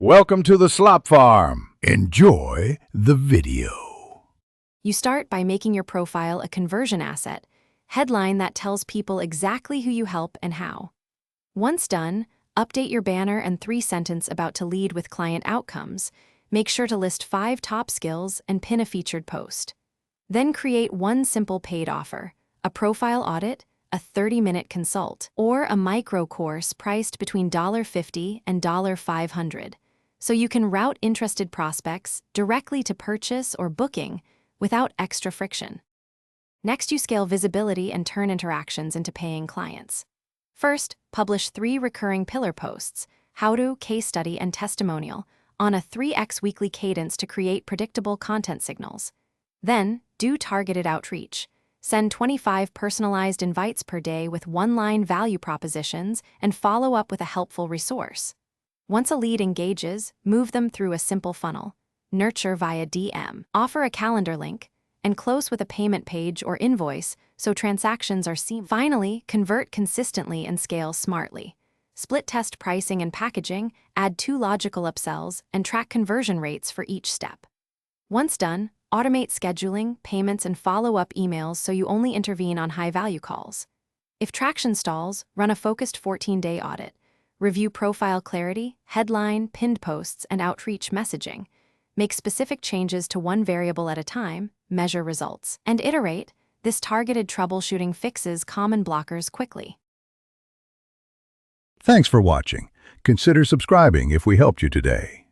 Welcome to the Slop Farm. Enjoy the video. You start by making your profile a conversion asset, headline that tells people exactly who you help and how. Once done, update your banner and 3-sentence about to lead with client outcomes. Make sure to list 5 top skills and pin a featured post. Then create one simple paid offer, a profile audit, a 30-minute consult, or a micro course priced between $50 and $500. So you can route interested prospects directly to purchase or booking without extra friction. Next, you scale visibility and turn interactions into paying clients. First, publish 3 recurring pillar posts, how-to, case study, and testimonial, on a 3x weekly cadence to create predictable content signals. Then, do targeted outreach. Send 25 personalized invites per day with one-line value propositions and follow up with a helpful resource. Once a lead engages, move them through a simple funnel. Nurture via DM, offer a calendar link, and close with a payment page or invoice so transactions are seamless. Finally, convert consistently and scale smartly. Split test pricing and packaging, add 2 logical upsells, and track conversion rates for each step. Once done, automate scheduling, payments, and follow-up emails so you only intervene on high-value calls. If traction stalls, run a focused 14-day audit. Review profile clarity, headline, pinned posts, and outreach messaging. Make specific changes to one variable at a time, measure results, and iterate. This targeted troubleshooting fixes common blockers quickly. Thanks for watching. Consider subscribing if we helped you today.